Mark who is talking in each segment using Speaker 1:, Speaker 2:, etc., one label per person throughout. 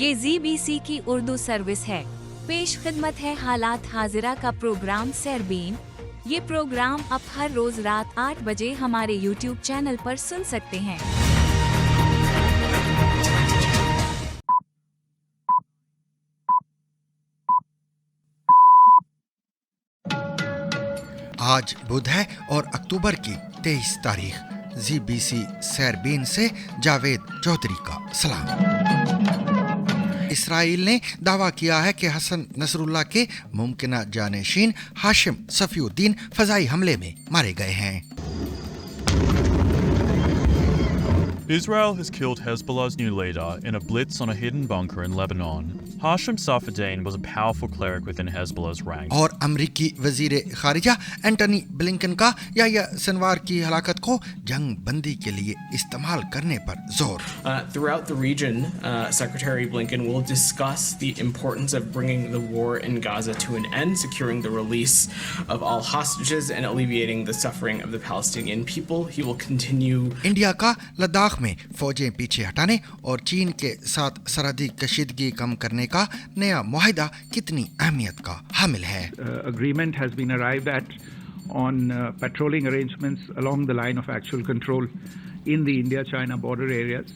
Speaker 1: ये ZBC की Urdu service है। पेश खिदमत है हालात हाजिरा का प्रोग्राम सरबीन। ये प्रोग्राम आप हर रोज रात 8 बजे हमारे YouTube चैनल पर सुन सकते हैं।
Speaker 2: आज बुध है और अक्टूबर की 23 तारीख। ZBC सरबीन से जावेद चौधरी का सलाम। इसराइल ने दावा किया है कि हसन नसरुल्लाह के मुमकिना जानशीन हाशिम सफीउद्दीन फजाई हमले में मारे गए हैं।
Speaker 3: Israel has killed Hezbollah's new leader in a blitz on a hidden bunker in Lebanon. Hashim Safieddine was a powerful cleric within Hezbollah's ranks.
Speaker 2: और अमरीकी वजीर खारिजा एंटनी ब्लिंकन का याह्या सिनवार की हलाकत को जंग बंदी के लिए इस्तेमाल करने पर जोर।
Speaker 4: Throughout the region, Secretary Blinken will discuss the importance of bringing the war in Gaza to an end, securing the release of all hostages and alleviating the suffering of the Palestinian people. He will continue.
Speaker 2: India का लद्दाख में फौजें पीछे हटाने और चीन के साथ सरहदी कशीदगी कम करने का नया मुआहिदा कितनी अहमियत का हामिल है।
Speaker 5: Agreement has been arrived at on patrolling arrangements along the line of actual control in the India-China border areas,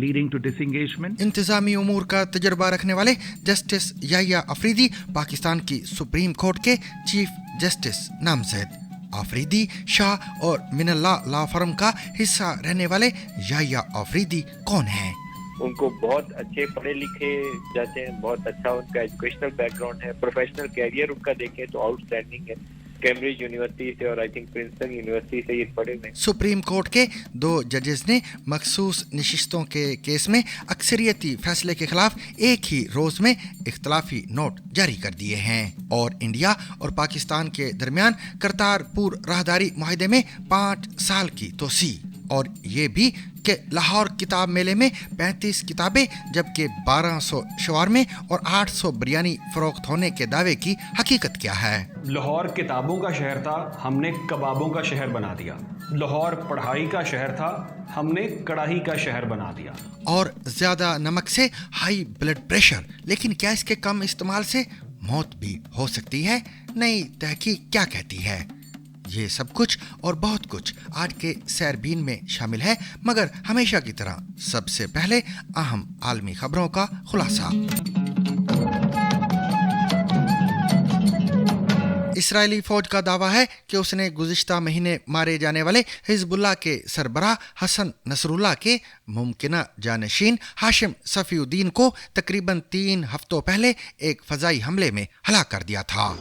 Speaker 5: leading to disengagement.
Speaker 2: इंतजामी उमूर का तजर्बा रखने वाले जस्टिस याह्या अफरीदी पाकिस्तान की सुप्रीम कोर्ट के चीफ जस्टिस नामजद। आफरीदी शाह और मिनल्ला लॉ फर्म का हिस्सा रहने वाले याह्या अफरीदी कौन हैं?
Speaker 6: उनको बहुत अच्छे पढ़े लिखे जाते हैं, बहुत अच्छा उनका एजुकेशनल बैकग्राउंड है, प्रोफेशनल कैरियर उनका देखें तो आउटस्टैंडिंग है। कैम्ब्रिज यूनिवर्सिटी से और आई थिंक प्रिंसटन यूनिवर्सिटी से ये पढ़े हुए।
Speaker 2: सुप्रीम कोर्ट के 2 जजेस ने मखसूस नशिस्तों के केस में अक्सरियती फैसले के खिलाफ एक ही रोज में इख्तलाफी नोट जारी कर दिए हैं और इंडिया और पाकिस्तान के दरमियान करतारपुर राहदारी मुआहिदे में 5 साल की तोसी और ये भी कि लाहौर किताब मेले में 35 किताबें जबकि 1200 शवारमे और 800 बिरयानी फरोख्त होने के दावे की हकीकत क्या है?
Speaker 7: लाहौर किताबों का शहर था, हमने कबाबों का शहर बना दिया। लाहौर पढ़ाई का शहर था, हमने कढ़ाई का शहर बना दिया।
Speaker 2: और ज्यादा नमक से हाई ब्लड प्रेशर, लेकिन क्या इसके कम इस्तेमाल से मौत भी हो सकती है? नई तहकीक क्या कहती है? ये सब कुछ और बहुत कुछ आज के सरबीन में शामिल है, मगर हमेशा की तरह सबसे पहले अहम आलमी खबरों का खुलासा। इसराइली फौज का दावा है कि उसने गुज़िश्ता महीने मारे जाने वाले हिजबुल्लाह के सरबराह हसन नसरुल्लाह के मुमकिना जानशीन हाशिम सफीउद्दीन को तकरीबन 3 हफ्तों पहले एक फजाई हमले में हलाक कर दिया था।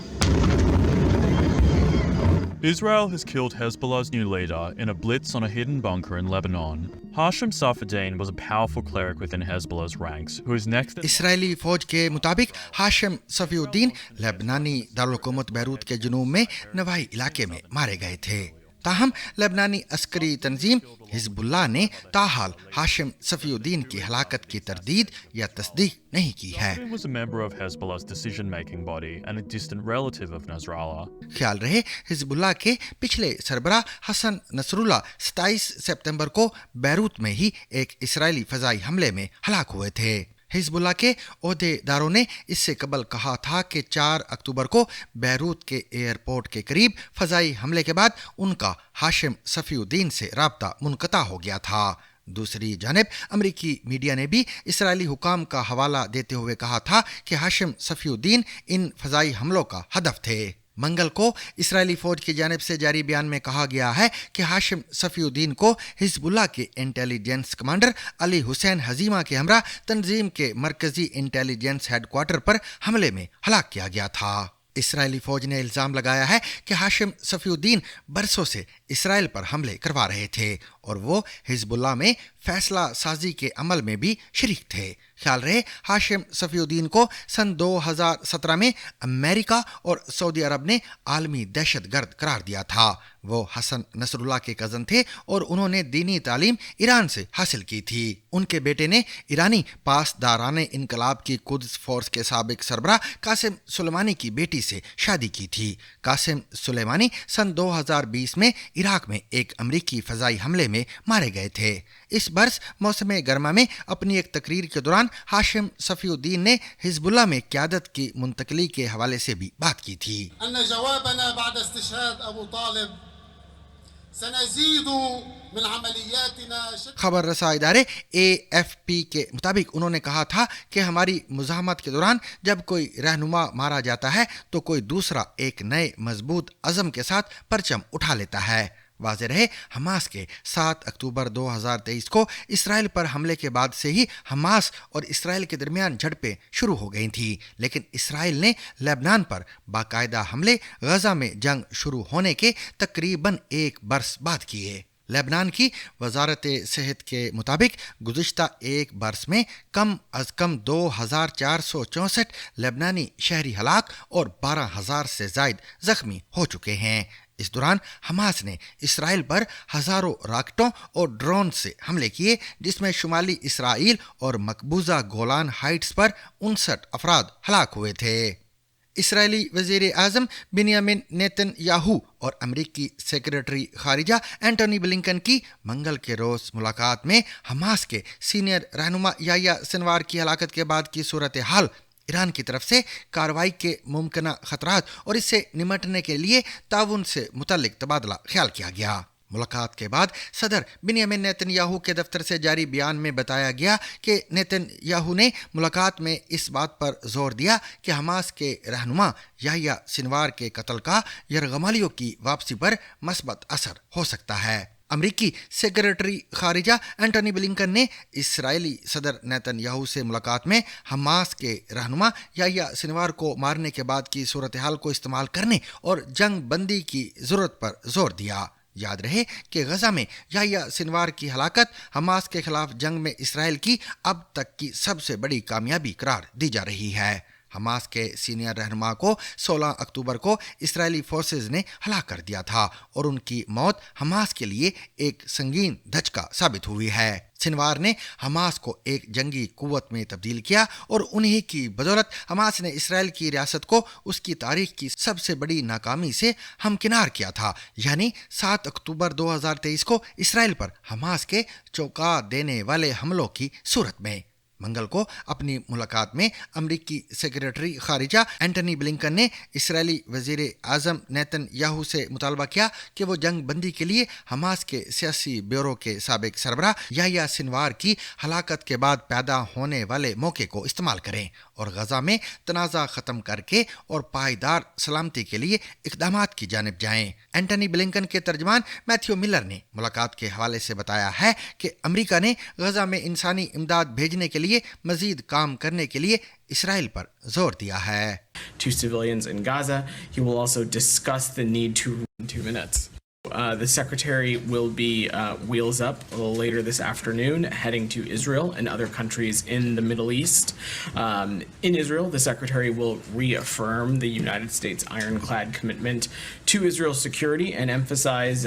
Speaker 3: Israel has killed Hezbollah's new leader in a blitz on a hidden bunker in Lebanon. Hashim Safieddine was a powerful cleric within Hezbollah's ranks, who is next.
Speaker 2: Israeli फौज के मुताबिक हाशिम सफीउद्दीन लेबनानी दारुल-हुकूमत बैरूत के जुनूब में नवाही इलाके में मारे गए थे। ताहम लेबनानी अस्करी तंजीम हिजबुल्लाह ने ताहाल हाशिम सफीउद्दीन की हलाकत की तरदीद या तस्दीक नहीं की है।
Speaker 3: He was a member of Hezbollah's decision-making body and a distant relative of Nasrallah.
Speaker 2: ख्याल रहे हिजबुल्लाह के पिछले सरबराह हसन नसरुल्लाह 27 सितंबर को बैरूत में ही एक इसराइली फजाई हमले में हलाक हुए थे। हिजबुल्लाह के ओहदेदारों ने इससे कबल कहा था कि 4 अक्टूबर को बैरूत के एयरपोर्ट के करीब फजाई हमले के बाद उनका हाशिम सफीउद्दीन से राब्ता मुनक़ता हो गया था। दूसरी जानिब अमरीकी मीडिया ने भी इसराइली हुकाम का हवाला देते हुए कहा था कि हाशिम सफीउद्दीन इन फजाई हमलों का हदफ थे। मंगल को इसराइली फौज की जानिब से जारी बयान में कहा गया है कि हाशिम सफीउद्दीन को हिजबुल्लाह के इंटेलिजेंस कमांडर अली हुसैन हजीमा के हमरा तंजीम के मरकजी इंटेलिजेंस हेडक्वार्टर पर हमले में हलाक किया गया था। इसराइली फौज ने इल्ज़ाम लगाया है कि हाशिम सफीउद्दीन बरसों से इसराइल पर हमले करवा रहे थे और वो हिजबुल्लाह में फैसला साजी के अमल में भी शरीक थे। ख्याल रहे हाशिम सफीउद्दीन को सन 2017 में अमेरिका और सऊदी अरब ने आलमी दहशतगर्द करार दिया था। वो हसन नसरुल्लाह के कज़न थे और उन्होंने दीनी तालीम ईरान से हासिल की थी। उनके बेटे ने ईरानी पासदाराने इनकलाब की कुद्स फोर्स के साबिक सरबराह कासिम सुलेमानी की बेटी से शादी की थी। कासिम सुलेमानी सन 2020 में इराक में एक अमरीकी फजाई हमले में मारे गए थे। इस बरस मौसम गर्मा में अपनी एक तकरीर के दौरान हाशिम सफीउद्दीन ने हिजबुल्लाह में क़यादत की मुंतकली के हवाले से भी बात की थी। खबर रसा इदारे AFP के मुताबिक उन्होंने कहा था कि हमारी मुज़ाहमत के दौरान जब कोई रहनुमा मारा जाता है तो कोई दूसरा एक नए मजबूत अज़म के साथ परचम उठा लेता है। वाज़ेह रहे, हमास के 7 अक्टूबर 2023 को इसराइल पर हमले के बाद से ही हमास और इसराइल के दरमियान झड़पें शुरू हो गई थी, लेकिन इसराइल ने लेबनान पर बाकायदा हमले गजा में जंग शुरू होने के तकरीबन एक बरस बाद किए। लेबनान की वजारत सेहत के मुताबिक गुज़िश्ता एक बरस में कम अज़ कम 2464 लेबनानी शहरी हलाक और 12,000 से ज़ायद ज़ख्मी हो चुके हैं। इस दौरान हमास ने इसराइल पर हज़ारों रॉकेटों और ड्रोन से हमले किए, जिसमें शुमाली इसराइल और मकबूजा गोलान हाइट्स पर 59 अफराद हलाक हुए थे। इसराइली वज़ीर आज़म बिन्यामिन नेतन्याहू और अमरीकी सेक्रेटरी खारिजा एंटोनी ब्लिंकन की मंगल के रोज़ मुलाकात में हमास के सीनियर रहनुमा याह्या सिनवार की हलाकत के बाद की सूरत हाल, ईरान की तरफ से कार्रवाई के मुमकिन खतरात और इससे निमटने के लिए ताउन से मुतल्लिक तबादला ख्याल किया गया। मुलाकात के बाद सदर बिन्यामिन नेतन्याहू के दफ्तर से जारी बयान में बताया गया कि नेतन्याहू ने मुलाकात में इस बात पर जोर दिया कि हमास के रहनुमा याह्या सिनवार के कत्ल का यरगमालियों की वापसी पर मस्बत असर हो सकता है। अमरीकी सेक्रेटरी खारिजा एंटोनी ब्लिंकन ने इसराइली सदर नेतन्याहू से मुलाकात में हमास के रहनुमा याह्या सिनवार को मारने के बाद की सूरत हाल को इस्तेमाल करने और जंग बंदी की ज़रूरत पर जोर दिया। याद रहे कि गजा में याह्या सिनवार की हलाकत हमास के खिलाफ जंग में इसराइल की अब तक की सबसे बड़ी कामयाबी करार दी जा रही है। हमास के सीनियर रहनुमा को 16 अक्टूबर को इस्राएली फोर्सेज ने हलाक कर दिया था और उनकी मौत हमास के लिए एक संगीन धचका साबित हुई है। सिनवार ने हमास को एक जंगी कुव्वत में तब्दील किया और उन्हीं की बदौलत हमास ने इसराइल की रियासत को उसकी तारीख की सबसे बड़ी नाकामी से हमकिनार किया था, यानी 7 अक्टूबर 2023 को इसराइल पर हमास के चौंका देने वाले हमलों की सूरत में। मंगल को अपनी मुलाकात में अमरीकी सेक्रेटरी खारिजा एंटनी ब्लिंकन ने इसराइली वज़ीर आज़म नेतन्याहू से मुतालबा किया कि वो जंग बंदी के लिए हमास के सियासी ब्यूरो के साबिक सरबराह याह्या सिनवार की हलाकत के बाद पैदा होने वाले मौके को इस्तेमाल करें और गजा में तनाज़ा ख़त्म करके और पायदार सलामती के लिए इक़दामात की जानिब जाएं। एंटनी ब्लिंकन के तर्जमान मैथ्यू मिलर ने मुलाकात के हवाले से बताया है कि अमरीका ने गजा में इंसानी इमदाद भेजने के लिए मजीद काम करने के लिए इसराइल पर जोर दिया है।
Speaker 4: To civilians in Gaza, he will also discuss the need to 2 minutes. The secretary will be wheels up a little later this afternoon, heading to Israel and other countries in the Middle East. In Israel, the secretary will reaffirm the United States ironclad commitment to Israel's security and emphasize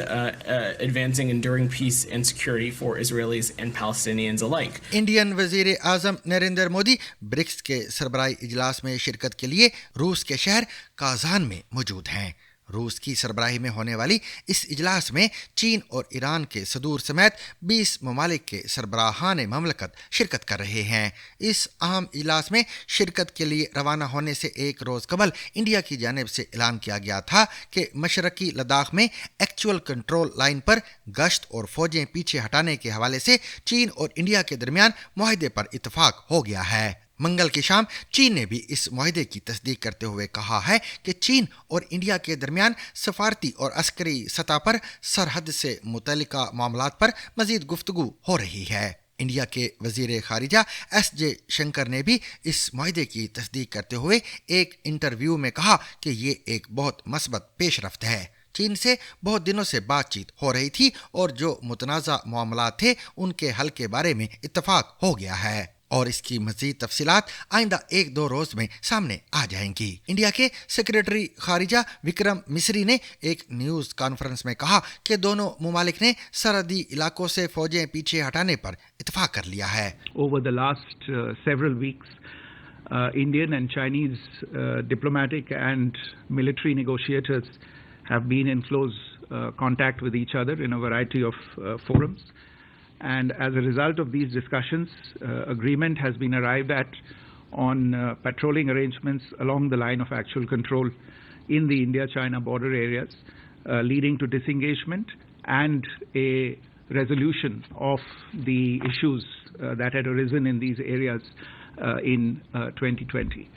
Speaker 4: advancing enduring peace and security for Israelis and Palestinians alike.
Speaker 2: Indian वज़ीर आज़म Narendra Modi BRICS के सरबराही इजलास में शिरकत के लिए रूस के शहर काज़ान में मौजूद हैं। रूस की सरबराही में होने वाली इस इजलास में चीन और ईरान के सदूर समेत 20 ममालिक के सरबराहान ममलकत शिरकत कर रहे हैं। इस अहम इजलास में शिरकत के लिए रवाना होने से एक रोज़ कबल इंडिया की जानिब से ऐलान किया गया था कि मशरकी लद्दाख में एक्चुअल कंट्रोल लाइन पर गश्त और फौजें पीछे हटाने के हवाले से चीन और इंडिया के दरमियान मुआहदे पर इत्तफाक हो गया है। मंगल की शाम चीन ने भी इस मुआहदे की तस्दीक करते हुए कहा है कि चीन और इंडिया के दरमियान सफारती और अस्करी सतह पर सरहद से मुतल्लिका मामलात पर मजीद गुफ्तगू हो रही है। इंडिया के वज़ीर खारिजा S.J. शंकर ने भी इस मुआहदे की तस्दीक करते हुए एक इंटरव्यू में कहा कि ये एक बहुत मस्बत पेशरफ्त है। चीन से बहुत दिनों से बातचीत हो रही थी और जो मुतनाज़ा मामलात थे उनके हल के बारे में इत्तफाक हो गया है और इसकी मज़ीद तफसीलात आइंदा 1-2 रोज़ में सामने आ जाएंगी। इंडिया के सेक्रेटरी खारिजा विक्रम मिस्री ने एक न्यूज़ कॉन्फ्रेंस में कहा कि दोनों मुमालिक ने सरहदी इलाकों से फौजें पीछे हटाने पर इत्तफाक कर लिया है।
Speaker 5: Over the last several weeks, Indian and Chinese diplomatic and military negotiators have been in close contact with each other in a variety of forums. And as a result of these discussions, agreement has been arrived at on patrolling arrangements along the line of actual control in the India-China border areas, leading to disengagement and a resolution of the issues that had arisen in these areas in 2020.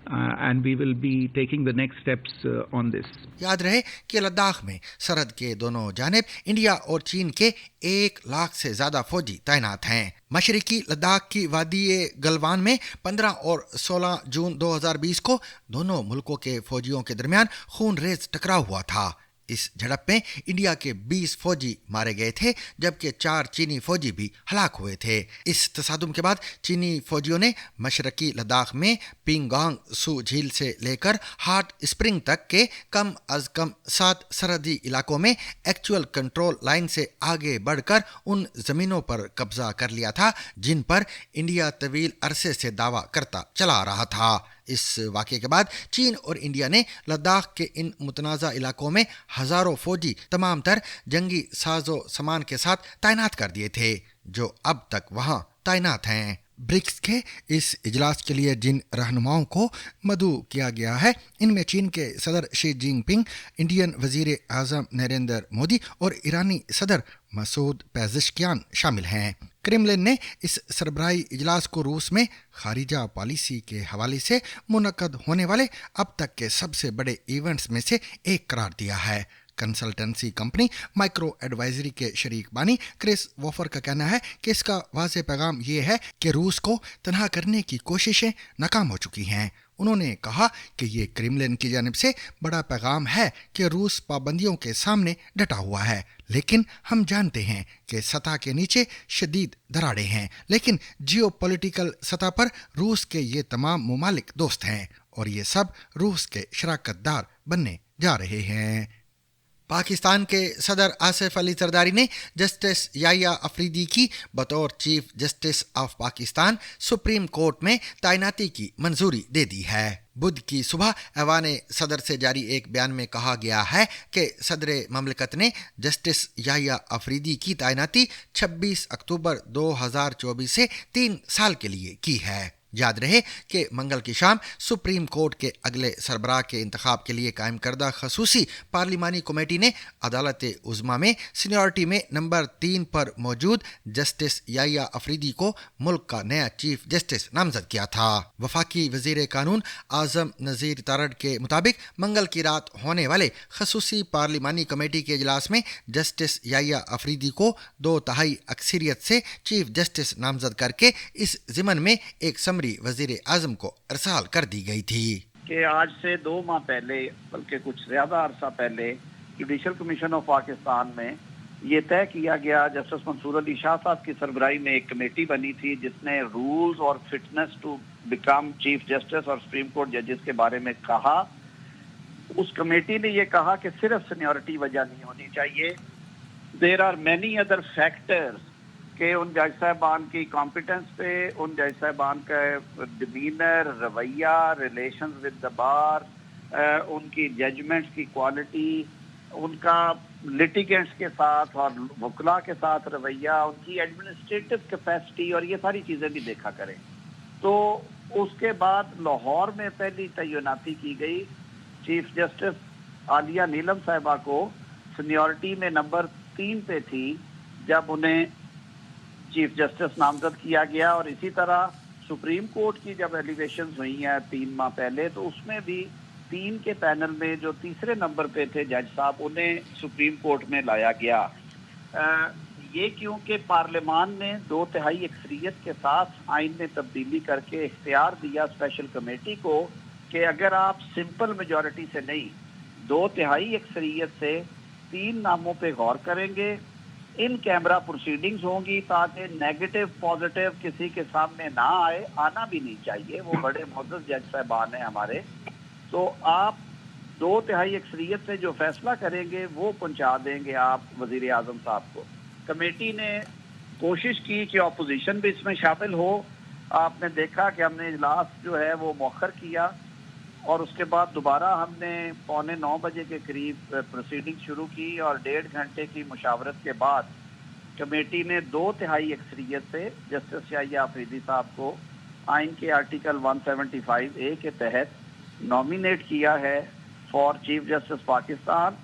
Speaker 5: And we will be taking the next steps on this.
Speaker 2: याद रहे कि लद्दाख में सरहद के दोनों जानिब India और चीन के 1 लाख से ज्यादा फौजी तैनात हैं। मशरिकी लद्दाख की वादी गलवान में 15 और 16 जून 2020 को दोनों मुल्कों के फौजियों के दरमियान खूनरेज टकराव हुआ था। इस झड़प में इंडिया के 20 फौजी मारे गए थे, जबकि 4 चीनी फौजी भी हलाक हुए थे। इस तसादुम के बाद चीनी फौजियों ने मशरकी लद्दाख में पिंगांग सू झील से लेकर हॉट स्प्रिंग तक के कम अज कम 7 सरहदी इलाकों में एक्चुअल कंट्रोल लाइन से आगे बढ़कर उन जमीनों पर कब्जा कर लिया था जिन पर इंडिया तवील अरसे से दावा करता चला रहा था। इस वाक़े के बाद चीन और इंडिया ने लद्दाख के इन मुतनाज़ा इलाकों में हज़ारों फौजी तमाम तर जंगी साजो सामान के साथ तैनात कर दिए थे, जो अब तक वहां तैनात हैं। ब्रिक्स के इस इजलास के लिए जिन रहनुमाओं को मदऊ किया गया है, इनमें चीन के सदर शी जिनपिंग, इंडियन वजीर आज़म नरेंद्र मोदी और ईरानी सदर मसूद पेज़ेश्कियान शामिल हैं। क्रेमलिन ने इस सरबराही इजलास को रूस में खारिजा पॉलिसी के हवाले से मुनक्कद होने वाले अब तक के सबसे बड़े इवेंट्स में से एक करार दिया है। कंसल्टेंसी कंपनी माइक्रो एडवाइजरी के शरीक बानी क्रिस वॉफर का कहना है कि इसका वाज़ेह पैगाम ये है कि रूस को तनहा करने की कोशिशें नाकाम हो चुकी हैं। उन्होंने कहा कि ये क्रेमलिन की जानिब से बड़ा पैगाम है कि रूस पाबंदियों के सामने डटा हुआ है, लेकिन हम जानते हैं कि सतह के नीचे शदीद दरारें हैं, लेकिन जियोपॉलिटिकल सतह पर रूस के ये तमाम ममालिक दोस्त हैं और ये सब रूस के शराकतदार बनने जा रहे हैं। पाकिस्तान के सदर आसिफ अली जरदारी ने जस्टिस याया अफरीदी की बतौर chief justice of Pakistan supreme court में तैनाती की मंजूरी दे दी है। बुध की सुबह ऐवान सदर से जारी एक बयान में कहा गया है कि सदर ममलकत ने जस्टिस याया अफरीदी की तैनाती 26 अक्टूबर 2024 से 3 साल के लिए की है। याद रहे कि मंगल की शाम सुप्रीम कोर्ट के अगले सरबराह के इंतखाब के लिए कायम करदा खसूसी पार्लिमानी कमेटी ने अदालत उज़्मा में सीनियरिटी में नंबर 3 पर मौजूद जस्टिस याया अफरीदी को मुल्क का नया चीफ जस्टिस नामजद किया था। वफाकी वजीर कानून आजम नज़ीर तारड़ के मुताबिक मंगल की रात होने वाले खसूसी पार्लिमानी कमेटी के इजलास में जस्टिस याया अफरीदी को 2/3 अक्सरियत से चीफ जस्टिस नामजद करके इस ज़िमन में एक समरी वजीर आजम को अरसाल कर दी गई थी
Speaker 8: कि आज से 2 माह पहले, बल्कि कुछ ज्यादा अरसा पहले, जुडिशल कमीशन ऑफ पाकिस्तान में ये तय किया गया, जस्टिस मंसूर अली शाह साहब की सरबराही में एक कमेटी बनी थी जिसने रूल्स और fitness to become chief justice और सुप्रीम कोर्ट जजेस के बारे में कहा। उस कमेटी ने ये कहा कि सिर्फ सीनियरिटी वजह नहीं होनी चाहिए, there are many other factors कि उन जज साहबान की कॉम्पिटेंस पे, उन जज साहबान का डिमीनर, रवैया, रिलेशन विद द बार, उनकी जजमेंट्स की क्वालिटी, उनका लिटिगेंट्स के साथ और वकला के साथ रवैया, उनकी एडमिनिस्ट्रेटिव कैपेसिटी और ये सारी चीज़ें भी देखा करें। तो उसके बाद लाहौर में पहली तैनाती की गई चीफ जस्टिस आलिया नीलम साहिबा को सीनियरिटी में नंबर 3 पे थी जब उन्हें चीफ जस्टिस नामजद किया गया। और इसी तरह सुप्रीम कोर्ट की जब एलिवेशन हुई हैं 3 माह पहले, तो उसमें भी 3 के पैनल में जो तीसरे नंबर पे थे जज साहब, उन्हें सुप्रीम कोर्ट में लाया गया। ये क्योंकि पार्लियामान ने 2/3 अक्सरियत के साथ आइन में तब्दीली करके इख्तियार दिया स्पेशल कमेटी को कि अगर आप सिंपल मेजॉरिटी से नहीं 2/3 अक्सरियत से 3 नामों पे गौर करेंगे, इन कैमरा प्रोसीडिंग्स होंगी ताकि नेगेटिव पॉजिटिव किसी के सामने ना आए, आना भी नहीं चाहिए, वो बड़े मुअज़्ज़ज़ जज साहबान हैं हमारे। तो आप 2/3 अक्सरियत से जो फैसला करेंगे वो पहुंचा देंगे आप वजीर आज़म साहब को। कमेटी ने कोशिश की कि अपोजिशन भी इसमें शामिल हो। आपने देखा कि हमने इजलास जो है वो मौखर किया اور اس کے بعد دوبارہ ہم نے 8:45 بجے کے قریب پروسیڈنگ شروع کی اور 1.5 گھنٹے کی مشاورت کے بعد کمیٹی نے 2/3 اکثریت سے جسٹس یحییٰ آفریدی صاحب کو آئین کے آرٹیکل 175A کے تحت نامینیٹ کیا ہے فار چیف جسٹس پاکستان.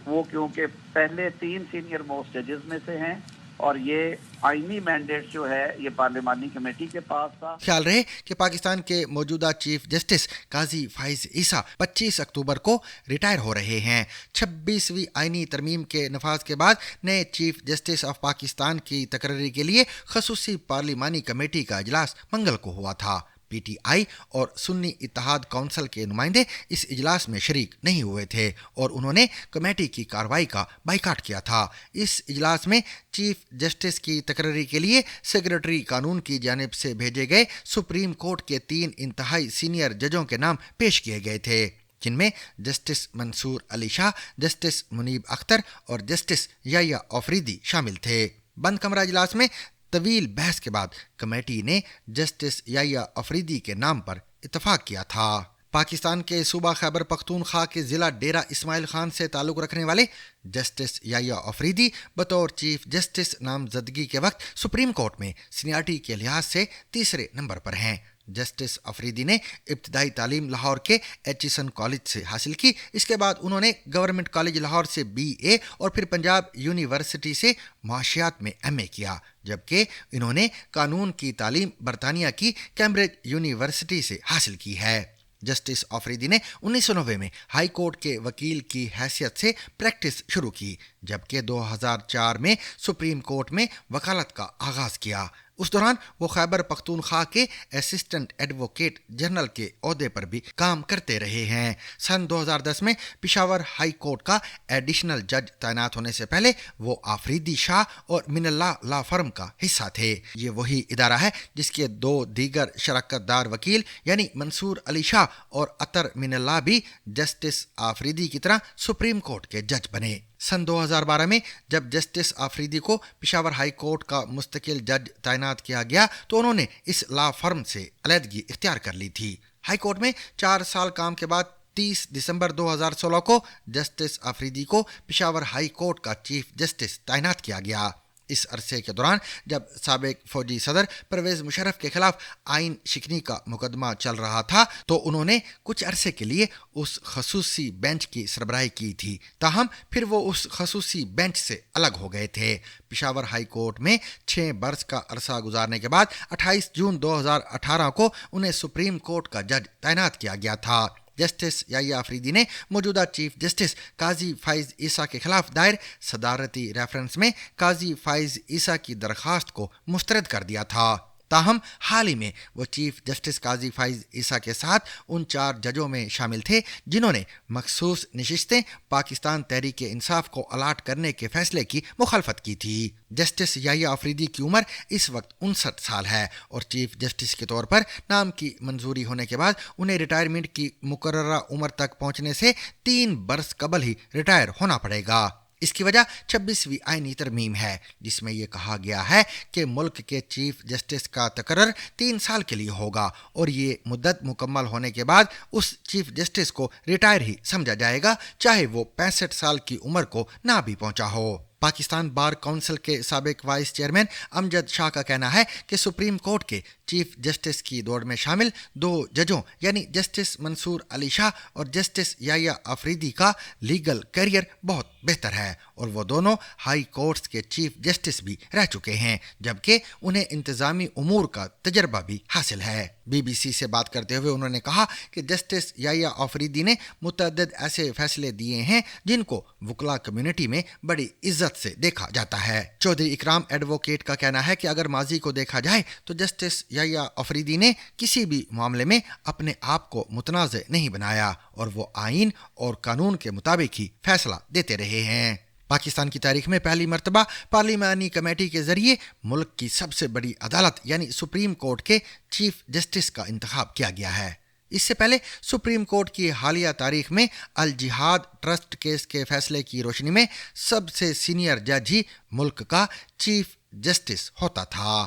Speaker 8: وہ کیونکہ پہلے 3 سینئر موسٹ ججز میں سے ہیں اور یہ آئینی مینڈیٹ جو ہے یہ پارلیمانی کمیٹی کے پاس تھا.
Speaker 2: خیال رہے کہ پاکستان کے موجودہ چیف جسٹس قاضی فائز عیسیٰ 25 اکتوبر کو ریٹائر ہو رہے ہیں. 26ویں آئینی ترمیم کے نفاذ کے بعد نئے چیف جسٹس آف پاکستان کی تقرری کے لیے خصوصی پارلیمانی کمیٹی کا اجلاس منگل کو ہوا تھا. پی ٹی آئی اور سنی اتحاد کونسل کے نمائندے اس اجلاس میں شریک نہیں ہوئے تھے اور انہوں نے کمیٹی کی کارروائی کا بائیکاٹ کیا تھا. اس اجلاس میں چیف جسٹس کی تقرری کے لیے سیکرٹری قانون کی جانب سے بھیجے گئے سپریم کورٹ کے 3 انتہائی سینئر ججوں کے نام پیش کیے گئے تھے، جن میں جسٹس منصور علی شاہ، جسٹس منیب اختر اور جسٹس یحییٰ آفریدی شامل تھے. بند کمرہ اجلاس میں طویل بحث کے بعد کمیٹی نے جسٹس یحییٰ آفریدی کے نام پر اتفاق کیا تھا. پاکستان کے صوبہ خیبر پختونخوا کے ضلع ڈیرہ اسماعیل خان سے تعلق رکھنے والے جسٹس یحییٰ آفریدی بطور چیف جسٹس نامزدگی کے وقت سپریم کورٹ میں سینئرٹی کے لحاظ سے 3 نمبر پر ہیں. جسٹس آفریدی نے ابتدائی تعلیم لاہور کے ایچیسن کالج سے حاصل کی. اس کے بعد انہوں نے گورنمنٹ کالج لاہور سے BA اور پھر پنجاب یونیورسٹی سے معاشیات میں MA کیا، جبکہ انہوں نے قانون کی تعلیم برطانیہ کی کیمبرج یونیورسٹی سے حاصل کی ہے. جسٹس آفریدی نے 1990 میں ہائی کورٹ کے وکیل کی حیثیت سے پریکٹس شروع کی، جبکہ 2004 میں سپریم کورٹ میں وکالت کا آغاز کیا. اس دوران وہ خیبر پختونخوا کے اسسٹنٹ ایڈوکیٹ جنرل کے عہدے پر بھی کام کرتے رہے ہیں. سن 2010 میں پشاور ہائی کورٹ کا ایڈیشنل جج تعینات ہونے سے پہلے وہ آفریدی شاہ اور من اللہ لا فرم کا حصہ تھے. یہ وہی ادارہ ہے جس کے 2 دیگر شراکت دار وکیل یعنی منصور علی شاہ اور اطہر من اللہ بھی جسٹس آفریدی کی طرح سپریم کورٹ کے جج بنے. سن 2012 میں جب جسٹس آفریدی کو پشاور ہائی کورٹ کا مستقل جج تعینات کیا گیا تو انہوں نے اس لا فرم سے علیحدگی اختیار کر لی تھی. ہائی کورٹ میں 4 سال کام کے بعد 30 دسمبر 2016 کو جسٹس آفریدی کو پشاور ہائی کورٹ کا چیف جسٹس تعینات کیا گیا. اس عرصے کے دوران جب سابق فوجی صدر پرویز مشرف کے خلاف آئین شکنی کا مقدمہ چل رہا تھا تو انہوں نے کچھ عرصے کے لیے اس خصوصی بینچ کی سربراہی کی تھی، تاہم پھر وہ اس خصوصی بینچ سے الگ ہو گئے تھے. پشاور ہائی کورٹ میں 6 برس کا عرصہ گزارنے کے بعد 28 جون 2018 کو انہیں سپریم کورٹ کا جج تعینات کیا گیا تھا. جسٹس یحییٰ آفریدی نے موجودہ چیف جسٹس قاضی فائز عیسیٰ کے خلاف دائر صدارتی ریفرنس میں قاضی فائز عیسیٰ کی درخواست کو مسترد کر دیا تھا. تاہم حال ہی میں وہ چیف جسٹس قاضی فائز عیسیٰ کے ساتھ ان 4 ججوں میں شامل تھے جنہوں نے مخصوص نشستیں پاکستان تحریک انصاف کو الاٹ کرنے کے فیصلے کی مخالفت کی تھی. جسٹس یحییٰ آفریدی کی عمر اس وقت 59 سال ہے اور چیف جسٹس کے طور پر نام کی منظوری ہونے کے بعد انہیں ریٹائرمنٹ کی مقررہ عمر تک پہنچنے سے 3 برس قبل ہی ریٹائر ہونا پڑے گا. اس کی وجہ 26ویں آئینی ترمیم ہے جس میں یہ کہا گیا ہے کہ ملک کے چیف جسٹس کا تقرر 3 سال کے لیے ہوگا اور یہ مدت مکمل ہونے کے بعد اس چیف جسٹس کو ریٹائر ہی سمجھا جائے گا چاہے وہ 65 سال کی عمر کو نہ بھی پہنچا ہو. پاکستان بار کونسل کے سابق وائس چیئرمین امجد شاہ کا کہنا ہے کہ سپریم کورٹ کے چیف جسٹس کی دوڑ میں شامل 2 ججوں یعنی جسٹس منصور علی شاہ اور جسٹس یحییٰ آفریدی کا لیگل کیریئر بہت بہتر ہے اور وہ دونوں ہائی کورٹس کے چیف جسٹس بھی رہ چکے ہیں جبکہ انہیں انتظامی امور کا تجربہ بھی حاصل ہے. BBC سے بات کرتے ہوئے انہوں نے کہا کہ جسٹس یحییٰ آفریدی نے متعدد ایسے فیصلے دیے ہیں جن کو وکلا کمیونٹی میں بڑی عزت سے دیکھا جاتا ہے. چودھری اکرام ایڈوکیٹ کا کہنا ہے کہ اگر ماضی کو دیکھا جائے تو جسٹس یحییٰ آفریدی نے کسی بھی معاملے میں اپنے آپ کو متنازع نہیں بنایا اور وہ آئین اور قانون کے مطابق ہی فیصلہ دیتے رہے ہیں. پاکستان کی تاریخ میں پہلی مرتبہ پارلیمانی کمیٹی کے ذریعے ملک کی سب سے بڑی عدالت یعنی سپریم کورٹ کے چیف جسٹس کا انتخاب کیا گیا ہے. اس سے پہلے سپریم کورٹ کی حالیہ تاریخ میں الجہاد ٹرسٹ کیس کے فیصلے کی روشنی میں سب سے سینئر جج ہی ملک کا چیف جسٹس ہوتا تھا.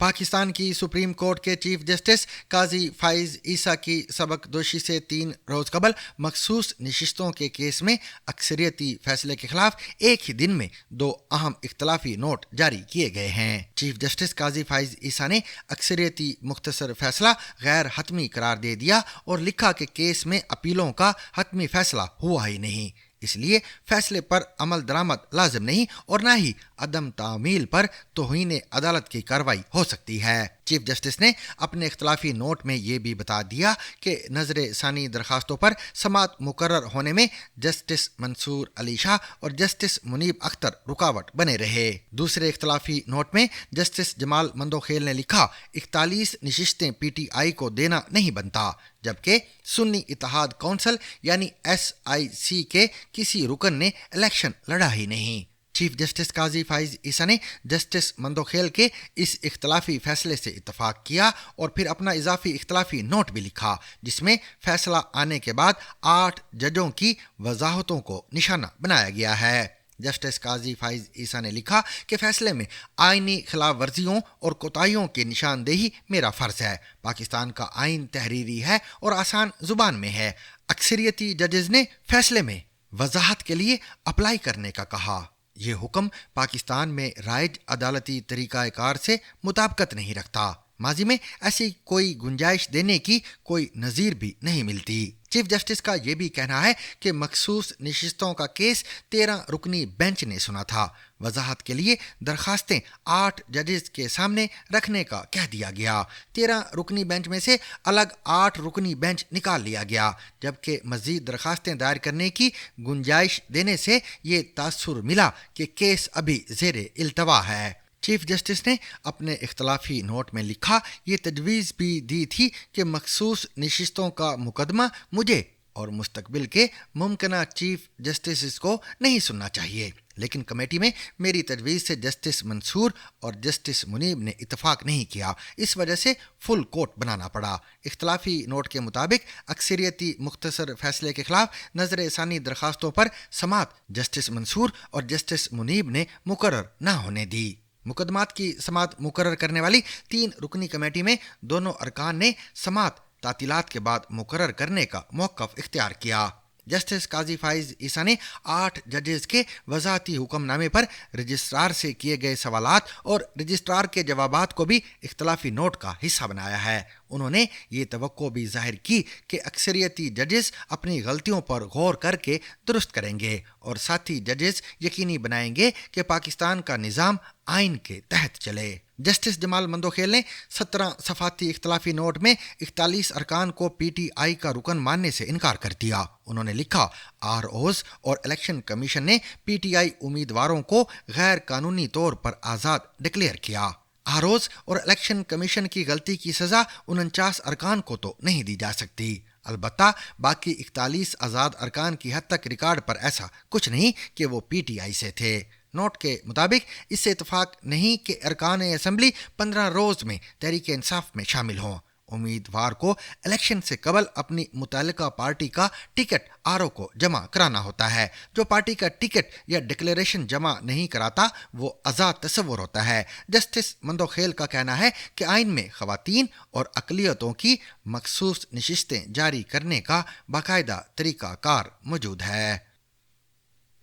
Speaker 2: पाकिस्तान की सुप्रीम कोर्ट के चीफ जस्टिस काजी फाइज ईसा की सबक दोषी से 3 रोज कबल मखसूस नशिस्तों के केस में अक्सरियती फैसले के खिलाफ एक ही दिन में 2 अहम इख्तलाफी नोट जारी किए गए हैं। चीफ जस्टिस काजी फाइज ईसा ने अक्सरियती मुख्तसर फैसला गैर हतमी करार दे दिया और लिखा कि केस में अपीलों का हतमी फैसला हुआ ही नहीं, इसलिए फैसले पर अमल दरामद लाजिम नहीं और न ही अदम तामील पर तौहीन अदालत की कार्रवाई हो सकती है। चीफ जस्टिस ने अपने इख्तलाफी नोट में ये भी बता दिया कि नजर सानी दरखास्तों पर समाअत मुकर्रर होने में जस्टिस मंसूर अली शाह और जस्टिस मुनीब अख्तर रुकावट बने रहे। दूसरे इख्तलाफी नोट में जस्टिस जमाल मंदोखेल ने लिखा 41 नशिस्तें PTI को देना नहीं बनता, जबकि सुन्नी इत्तेहाद कौंसिल यानी SIC के किसी रुकन ने इलेक्शन लड़ा ही नहीं। चीफ जस्टिस काजी फाइज ईसा ने जस्टिस मंदोखेल के इस इख्तलाफी फैसले से इत्तफाक किया और फिर अपना इजाफी इख्तलाफी नोट भी लिखा, जिसमें फैसला आने के बाद 8 जजों की वजाहतों को निशाना बनाया गया है। जस्टिस काजी फाइज ईसा ने लिखा कि फैसले में आईनी खिलाफ वर्जियों और कोताहियों की निशानदेही मेरा फर्ज है। पाकिस्तान का आइन तहरीरी है और आसान जुबान में है। अक्सरियती जजेस ने फैसले में वजाहत के लिए अप्लाई करने का कहा। ये हुक्म पाकिस्तान में राइज अदालती तरीक़ाकार से मुताबिकत नहीं रखता। माजी में ऐसी कोई गुंजाइश देने की कोई नज़ीर भी नहीं मिलती। चीफ जस्टिस का यह भी कहना है कि मखसूस नशिस्तों का केस 13 रुकनी बेंच ने सुना था। वजाहत के लिए दरखास्तें 8 जजेस के सामने रखने का कह दिया गया। 13 रुकनी बेंच में से अलग 8 रुकनी बेंच निकाल लिया गया, जबकि मजीद दरखास्तें दायर करने की गुंजाइश देने से ये तासुर मिला कि केस अभी ज़ेरे इल्तवा है। चीफ जस्टिस ने अपने इख्तलाफी नोट में लिखा, ये तजवीज़ भी दी थी कि मखसूस नशिस्तों का मुकदमा मुझे और मुस्तकबिल के मुमकिना चीफ जस्टिस को नहीं सुनना चाहिए, लेकिन कमेटी में मेरी तजवीज़ से जस्टिस मंसूर और जस्टिस मुनीब ने इत्तफाक नहीं किया, इस वजह से फुल कोर्ट बनाना पड़ा। इख्तलाफी नोट के मुताबिक अक्सरियती मुख्तसर फैसले के खिलाफ नजर सानी दरखास्तों पर समाअत जस्टिस मंसूर और जस्टिस मुनीब ने मुकर्रर न होने दी। मुकदमात की समाअत मुकर्रर करने वाली 3 रुकनी कमेटी में दोनों अरकान ने समाअत तातीलात के बाद मुकर्रर करने का मौक़िफ़ इख्तियार किया। जस्टिस काजी फाइज ईसा ने 8 जजेस के वजाहती हुक्मनामे पर रजिस्ट्रार से किए गए सवालात और रजिस्ट्रार के जवाबात को भी इख्तलाफी नोट का हिस्सा बनाया है। उन्होंने ये तवक्को भी जाहिर की कि अक्सरियती जजेस अपनी गलतियों पर गौर करके दुरुस्त करेंगे और साथी जजेस यकीनी बनाएंगे कि पाकिस्तान का निज़ाम आइन के तहत चले। जस्टिस जमाल मंदोखेल ने 17 सफाती इख्तलाफी नोट में 41 अरकान को PTI का रुकन मानने से इनकार कर दिया। उन्होंने लिखा, ROs और इलेक्शन कमीशन ने PTI उम्मीदवारों को गैर कानूनी तौर पर आज़ाद डिक्लेयर किया। ROs और इलेक्शन कमीशन की गलती की सज़ा 49 अरकान को तो नहीं दी जा सकती। अलबत्ता बाकी 41 आज़ाद अरकान की हद तक रिकॉर्ड पर ऐसा कुछ नहीं कि वो PTI से थे। नोट के मुताबिक इससे इत्तफाक नहीं कि अरकान असम्बली 15 रोज़ में तहरीक इंसाफ में शामिल हों। उम्मीदवार को इलेक्शन से कबल अपनी मुतालिका पार्टी का टिकट RO को जमा कराना होता है। जो पार्टी का टिकट या डिक्लेरेशन जमा नहीं कराता वो आज़ाद तस्वुर होता है। जस्टिस मंदोखेल का कहना है कि आइन में ख़वातीन और अक़लियतों की मखसूस नशिस्तें जारी करने का बाकायदा तरीक़ाकार मौजूद है।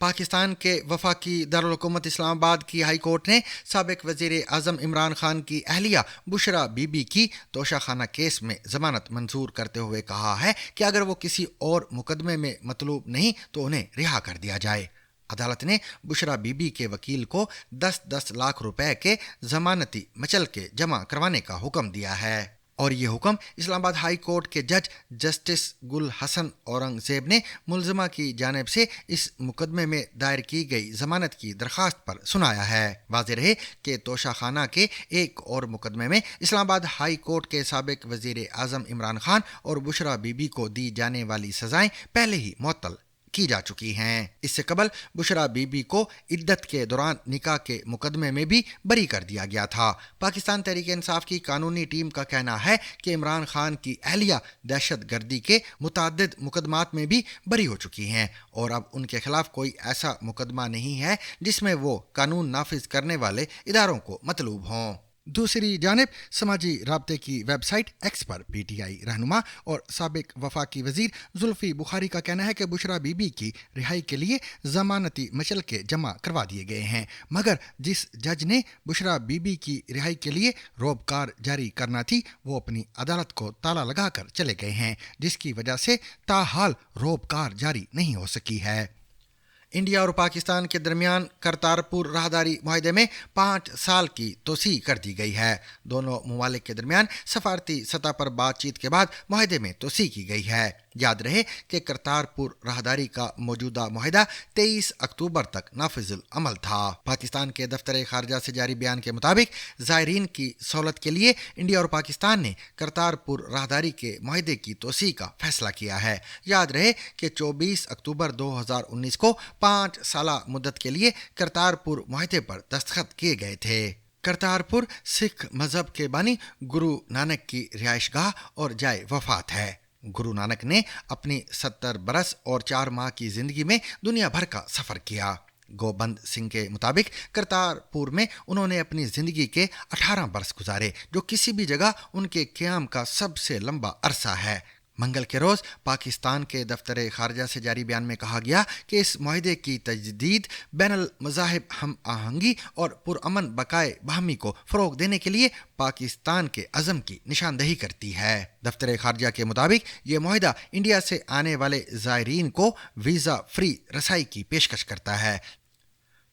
Speaker 2: पाकिस्तान के वफाकी दारुल हुकूमत इस्लामाबाद की हाई कोर्ट ने साबिक वज़ीर आज़म इमरान खान की अहलिया बुशरा बीबी की तोशाखाना केस में ज़मानत मंजूर करते हुए कहा है कि अगर वो किसी और मुकदमे में मतलूब नहीं तो उन्हें रिहा कर दिया जाए। अदालत ने बुशरा बीबी के वकील को 10-10 लाख रुपए के ज़मानती मचलके जमा करवाने का हुक्म दिया है और ये हुक्म इस्लामाबाद हाई कोर्ट के जज जस्टिस गुल हसन औरंगज़ेब ने मुलज़मा की जानिब से इस मुकदमे में दायर की गई ज़मानत की दरख्वास्त पर सुनाया है। वाज़ेह रहे कि तोशाखाना के एक और मुकदमे में इस्लामाबाद हाई कोर्ट के साबिक वज़ीर आज़म इमरान खान और बुशरा बीबी को दी जाने वाली सज़ाएं पहले ही मुअत्तल की जा चुकी हैं। इससे कबल बुशरा बीबी को इद्दत के दौरान निकाह के मुकदमे में भी बरी कर दिया गया था। पाकिस्तान तहरीक इंसाफ की कानूनी टीम का कहना है कि इमरान खान की अहलिया दहशत गर्दी के मुतअद्दिद मुकदमात में भी बरी हो चुकी हैं और अब उनके खिलाफ कोई ऐसा मुकदमा नहीं है जिसमें वो कानून नाफिज करने वाले इदारों को मतलूब हों। दूसरी जानिब समाजी राब्ते की वेबसाइट एक्स पर PTI रहनुमा और साबिक वफाकी वजीर जुल्फी बुखारी का कहना है कि बुशरा बीबी की रिहाई के लिए जमानती मचलके जमा करवा दिए गए हैं, मगर जिस जज ने बुशरा बीबी की रिहाई के लिए रोबकार जारी करना थी वो अपनी अदालत को ताला लगाकर चले गए हैं, जिसकी वजह से ताहाल रोबकार जारी नहीं हो सकी है। इंडिया और पाकिस्तान के दरमियान करतारपुर राहदारी मुआहदे में 5 साल की तोसी कर दी गई है। दोनों ममालिक के दरमियान सफारती सतह पर बातचीत के बाद मुआहदे में तोसी की गई है। याद रहे कि करतारपुर राहदारी का मौजूदा मुआहदा 23 अक्टूबर तक नाफिजुल अमल था। पाकिस्तान के दफ्तर खारजा से जारी बयान के मुताबिक ज़ायरीन की सहूलत के लिए इंडिया और पाकिस्तान ने करतारपुर राहदारी के मुआहदे की तोसी का फैसला किया है। याद रहे कि 24 अक्टूबर 2019 को 5 साला मुद्दत के लिए करतारपुर मुआहदे पर दस्तखत किए गए थे। करतारपुर सिख मजहब के बानी गुरु नानक की रिहाइशगाह और जाए वफात है। गुरु नानक ने अपनी 70 बरस और 4 माह की जिंदगी में दुनिया भर का सफर किया। गोबंद सिंह के मुताबिक करतारपुर में उन्होंने अपनी जिंदगी के 18 बरस गुजारे, जो किसी भी जगह उनके क़याम का सबसे लंबा अरसा है। मंगल के रोज़ पाकिस्तान के दफ्तर खारजा से जारी बयान में कहा गया कि इस मुआहदे की तजदीद बैनुल मज़ाहिब हम आहंगी और पुरअमन बकाए बाहमी को फ़रोग़ देने के लिए पाकिस्तान के अज़म की निशानदही करती है। दफ्तर खारजा के मुताबिक ये मुआहदा इंडिया से आने वाले ज़ायरीन को वीज़ा फ्री रसाई की पेशकश करता है।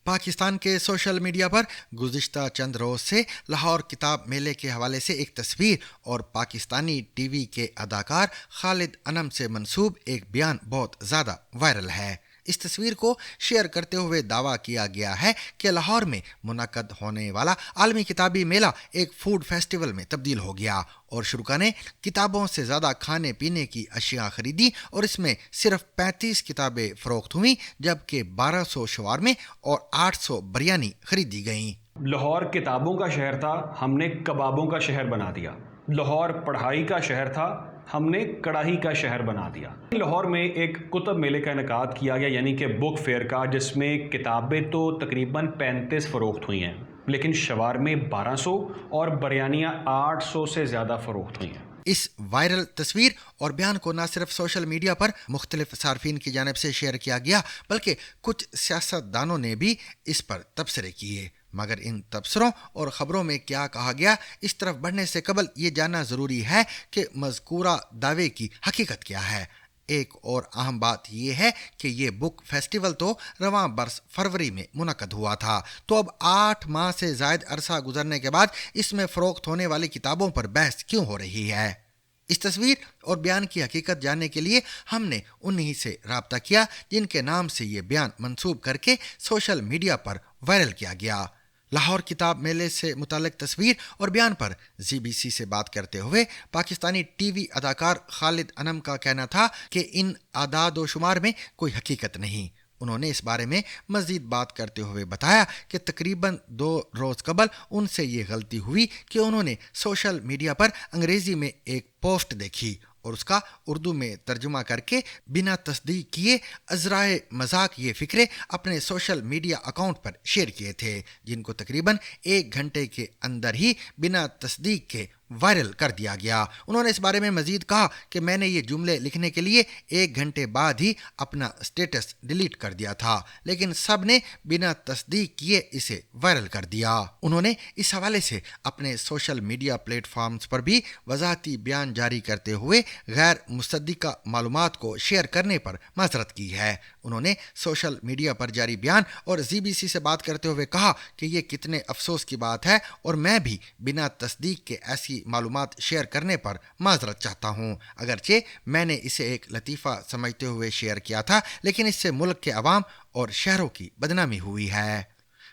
Speaker 2: पाकिस्तान के सोशल मीडिया पर गुज़िश्ता चंद रोज़ से लाहौर किताब मेले के हवाले से एक तस्वीर और पाकिस्तानी टीवी के अदाकार खालिद अनम से मंसूब एक बयान बहुत ज़्यादा वायरल है। इस तस्वीर को शेयर करते हुए दावा किया गया है कि लाहौर में मुनक्कद होने वाला आलमी किताबी मेला एक फूड फेस्टिवल में तब्दील हो गया और शुरा ने किताबों से ज़्यादा खाने पीने की अशिया खरीदी और इसमें सिर्फ 35 किताबें फ़रोख्त हुई, जबकि 1200 शवारमे और 800 बिरयानी खरीदी गईं।
Speaker 7: लाहौर किताबों का शहर था, हमने कबाबों का शहर बना दिया। लाहौर पढ़ाई का शहर था, हमने कड़ाही का शहर बना दिया। लाहौर में एक कुतुब मेले का इनेकाद किया गया, यानी कि बुक फेयर का, जिसमें किताबें तो तकरीबन 35 फ़रोख्त हुई हैं, लेकिन शवारमे 1200 और बिरयानियाँ 800 से ज़्यादा फ़रोख्त हुई हैं।
Speaker 2: इस वायरल तस्वीर और बयान को न सिर्फ सोशल मीडिया पर मुख्तलिफ सार्फिन की जानिब से शेयर किया गया, बल्कि कुछ सियासतदानों ने भी इस पर तबसरे किए। मगर इन तबसरों और ख़बरों में क्या कहा गया, इस तरफ बढ़ने से कबल ये जानना ज़रूरी है कि मज़कूरा दावे की हकीकत क्या है। एक और अहम बात यह है कि ये बुक फेस्टिवल तो रवां बरस फरवरी में मुनक्कद हुआ था, तो अब 8 माह से ज़ायद अरसा गुजरने के बाद इसमें फ़रोख्त होने वाली किताबों पर बहस क्यों हो रही है। इस तस्वीर और बयान की हकीकत जानने के लिए हमने उन्हीं से राब्ता किया जिनके नाम से ये बयान मंसूब करके सोशल मीडिया पर वायरल किया गया। लाहौर किताब मेले से मुताल्लिक तस्वीर और बयान पर ZBC से बात करते हुए पाकिस्तानी टीवी अदाकार खालिद अनम का कहना था कि इन आदाद व शुमार में कोई हकीकत नहीं। उन्होंने इस बारे में मज़ीद बात करते हुए बताया कि तकरीबन 2 रोज़ कबल उनसे ये गलती हुई कि उन्होंने सोशल मीडिया पर अंग्रेज़ी में एक पोस्ट देखी और उसका उर्दू में तर्जुमा करके बिना तस्दीक किए अज़राए मजाक ये फ़िक्रे अपने सोशल मीडिया अकाउंट पर शेयर किए थे, जिनको तकरीबन 1 घंटे के अंदर ही बिना तस्दीक के वायरल कर दिया गया। उन्होंने इस बारे में मज़ीद कहा कि मैंने ये जुमले लिखने के लिए 1 घंटे बाद ही अपना स्टेटस डिलीट कर दिया था, लेकिन सब ने बिना तस्दीक किए इसे वायरल कर दिया। उन्होंने इस हवाले से अपने सोशल मीडिया प्लेटफॉर्म्स पर भी वजाहती बयान जारी करते हुए गैर मुसद्दिका मालूमात को शेयर करने पर माजरत की है। उन्होंने सोशल मीडिया पर जारी बयान और ZBC से बात करते हुए कहा कि ये कितने अफसोस की बात है और मैं भी बिना तस्दीक के ऐसी मालूमात शेयर करने पर माजरत चाहता हूँ। अगरचे मैंने इसे एक लतीफ़ा समझते हुए शेयर किया था, लेकिन इससे मुल्क के अवाम और शहरों की बदनामी हुई है।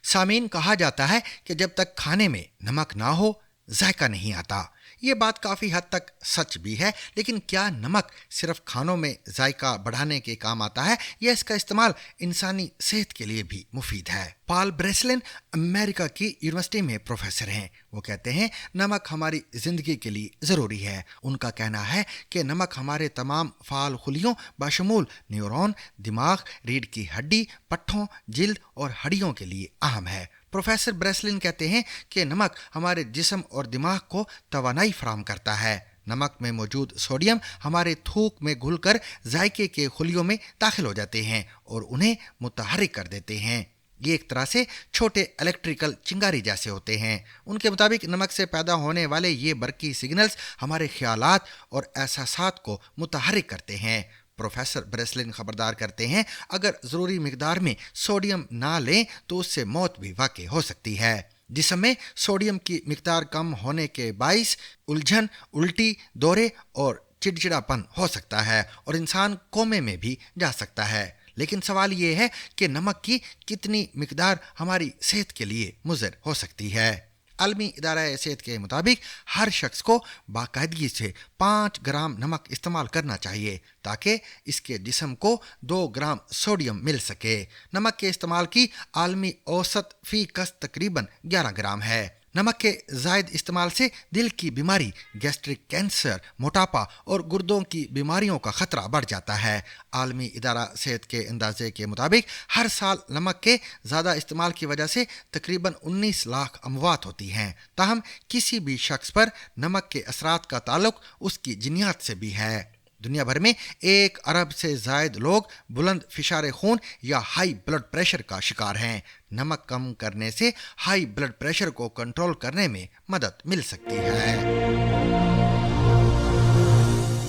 Speaker 2: सामीन, कहा जाता है कि जब तक खाने में नमक ना हो जायका नहीं आता। ये बात काफ़ी हद तक सच भी है, लेकिन क्या नमक सिर्फ खानों में जायका बढ़ाने के काम आता है या इसका इस्तेमाल इंसानी सेहत के लिए भी मुफीद है? پال بریسلن امریکہ کی یونیورسٹی میں پروفیسر ہیں. وہ کہتے ہیں نمک ہماری زندگی کے لیے ضروری ہے. ان کا کہنا ہے کہ نمک ہمارے تمام فعال خلیوں بشمول نیورون، دماغ، ریڑھ کی ہڈی، پٹھوں، جلد اور ہڈیوں کے لیے اہم ہے. پروفیسر بریسلن کہتے ہیں کہ نمک ہمارے جسم اور دماغ کو توانائی فراہم کرتا ہے. نمک میں موجود سوڈیم ہمارے تھوک میں گھل کر ذائقے کے خلیوں میں داخل ہو جاتے ہیں اور انہیں متحرک کر دیتے ہیں. یہ ایک طرح سے چھوٹے الیکٹریکل چنگاری جیسے ہوتے ہیں. ان کے مطابق نمک سے پیدا ہونے والے یہ برقی سگنلز ہمارے خیالات اور احساسات کو متحرک کرتے ہیں. پروفیسر بریسلن خبردار کرتے ہیں اگر ضروری مقدار میں سوڈیم نہ لیں تو اس سے موت بھی واقع ہو سکتی ہے. جسم میں سوڈیم کی مقدار کم ہونے کے باعث الجھن، الٹی، دورے اور چڑچڑاپن ہو سکتا ہے اور انسان کومے میں بھی جا سکتا ہے. لیکن سوال یہ ہے کہ نمک کی کتنی مقدار ہماری صحت کے لیے مضر ہو سکتی ہے. عالمی ادارہ صحت کے مطابق ہر شخص کو باقاعدگی سے 5 گرام نمک استعمال کرنا چاہیے تاکہ اس کے جسم کو 2 گرام سوڈیم مل سکے. نمک کے استعمال کی عالمی اوسط فی کس تقریباً 11 گرام ہے. نمک کے زائد استعمال سے دل کی بیماری، گیسٹرک کینسر، موٹاپا اور گردوں کی بیماریوں کا خطرہ بڑھ جاتا ہے. عالمی ادارہ صحت کے اندازے کے مطابق ہر سال نمک کے زیادہ استعمال کی وجہ سے تقریباً 19 لاکھ اموات ہوتی ہیں. تاہم کسی بھی شخص پر نمک کے اثرات کا تعلق اس کی جینیات سے بھی ہے. دنیا بھر میں 1 ارب سے زائد لوگ بلند فشار خون یا ہائی بلڈ پریشر کا شکار ہیں. نمک کم کرنے سے ہائی بلڈ پریشر کو کنٹرول کرنے میں مدد مل سکتی ہے.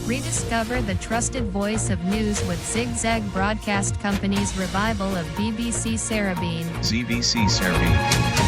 Speaker 9: Rediscover the trusted voice of news with Zigzag Broadcast Company's revival of BBC Sarabeen.
Speaker 10: ZBC Sarabeen.